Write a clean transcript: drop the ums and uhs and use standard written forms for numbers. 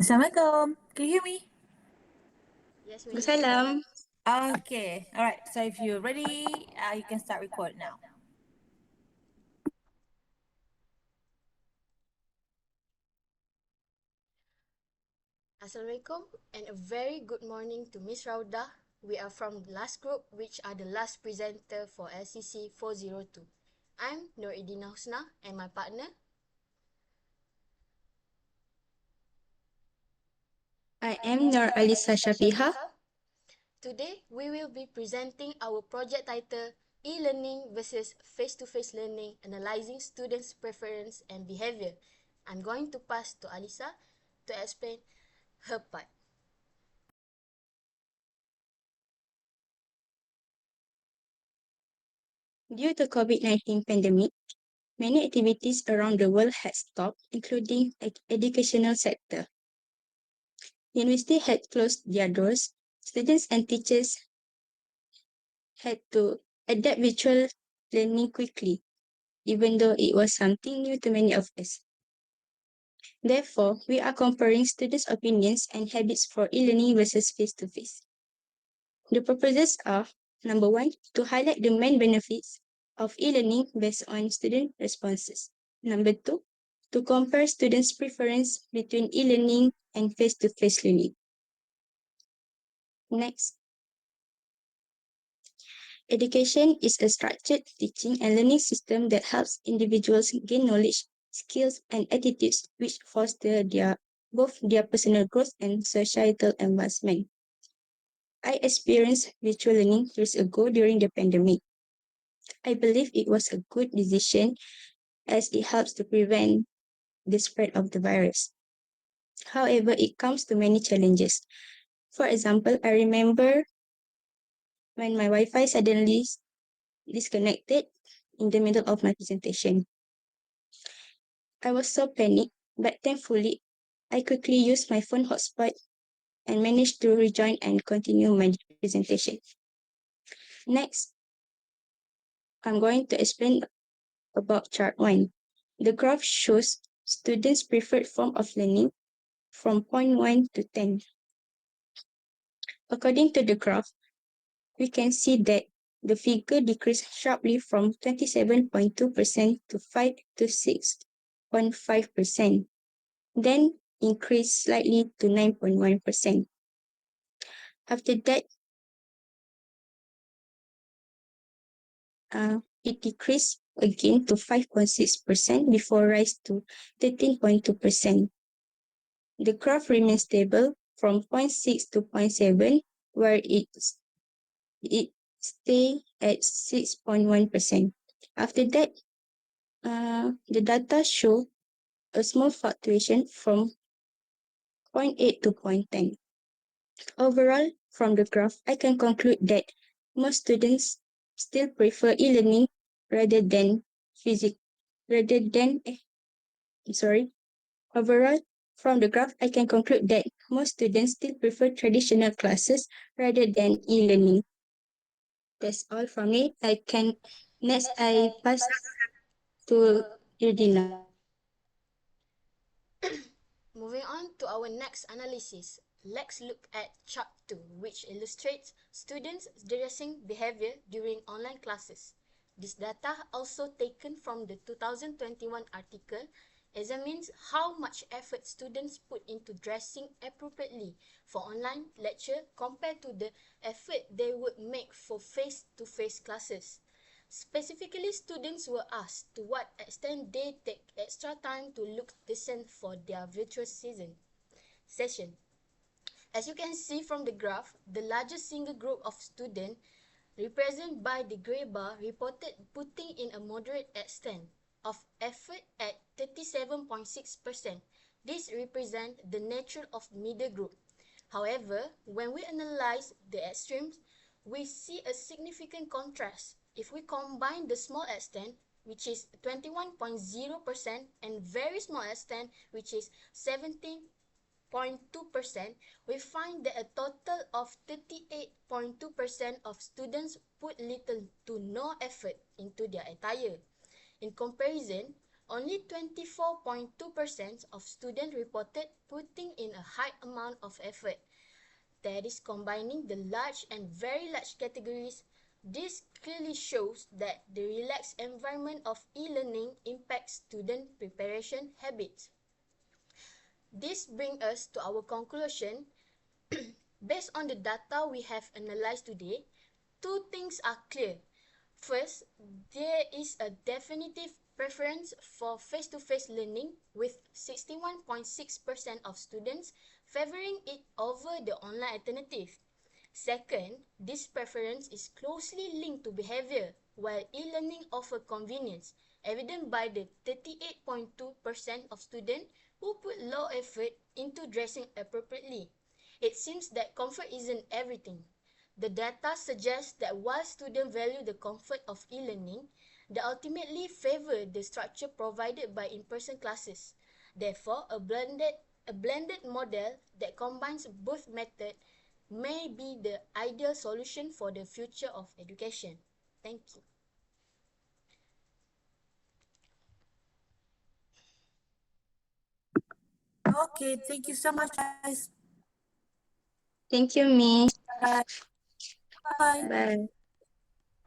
Assalamualaikum. Can you hear me? Yes, we Salam. can. Okay. All right. So if you're ready, you can start record now. Assalamualaikum and a very good morning to Miss Rauda. We are from the last group, which are the last presenter for LCC 402. I'm Noridina Husna and my partner. I am Nur Alisa Shafiha. Today, we will be presenting our project title, E-Learning versus Face-to-Face Learning, Analyzing Students' Preference and Behavior. I'm going to pass to Alisa to explain her part. Due to COVID-19 pandemic, many activities around the world had stopped, including educational sector. University had closed their doors. Students and teachers had to adapt virtual learning quickly, even though it was something new to many of us. Therefore, we are comparing students' opinions and habits for e-learning versus face-to-face. The purposes are, number one, to highlight the main benefits of e-learning based on student responses. Number two, to compare students' preference between e-learning and face-to-face learning. Next, education is a structured teaching and learning system that helps individuals gain knowledge, skills, and attitudes which foster both their personal growth and societal advancement. I experienced virtual learning years ago during the pandemic. I believe it was a good decision as it helps to prevent the spread of the virus. However, it comes to many challenges. For example, I remember when my Wi-Fi suddenly disconnected in the middle of my presentation. I was so panicked, but thankfully, I quickly used my phone hotspot and managed to rejoin and continue my presentation. Next, I'm going to explain about chart 1. The graph shows students' preferred form of learning from point 1 to 10. According to the graph, we can see that the figure decreased sharply from 27.2% to 5 to 6.5%, then increased slightly to 9.1%. After that, it decreased again to 5.6% before rise to 13.2%. The graph remains stable from 0.6 to 0.7, where it stay at 6.1%. After that, the data show a small fluctuation from 0.8 to 0.10. Overall, from the graph, I can conclude that most students still prefer e-learning rather than physical. Rather than, sorry. Overall, from the graph, I can conclude that most students still prefer traditional classes rather than e-learning. That's all from me. Next I pass to Irdina. Moving on to our next analysis, let's look at chart 2, which illustrates students' dressing behavior during online classes. This data, also taken from the 2021 article, examines how much effort students put into dressing appropriately for online lecture compared to the effort they would make for face-to-face classes. Specifically, students were asked to what extent they take extra time to look decent for their virtual session. As you can see from the graph, the largest single group of students, represented by the grey bar, reported putting in a moderate extent of effort at 37.6%. This represents the nature of the middle group. However, when we analyze the extremes, we see a significant contrast. If we combine the small extent, which is 21.0%, and very small extent, which is 17.2%, we find that a total of 38.2% of students put little to no effort into their attire. In comparison, Only 24.2% of students reported putting in a high amount of effort. That is combining the large and very large categories. This clearly shows that the relaxed environment of e-learning impacts student preparation habits. This brings us to our conclusion. Based on the data we have analyzed today, two things are clear. First, there is a definitive preference for face-to-face learning with 61.6% of students favoring it over the online alternative. Second, this preference is closely linked to behavior, while e-learning offers convenience, evident by the 38.2% of students who put low effort into dressing appropriately. It seems that comfort isn't everything. The data suggests that while students value the comfort of e-learning, they ultimately favor the structure provided by in-person classes. Therefore, a blended model that combines both methods may be the ideal solution for the future of education. Thank you. Okay, thank you so much, guys. Thank you, Miss. Bye. Bye. Bye.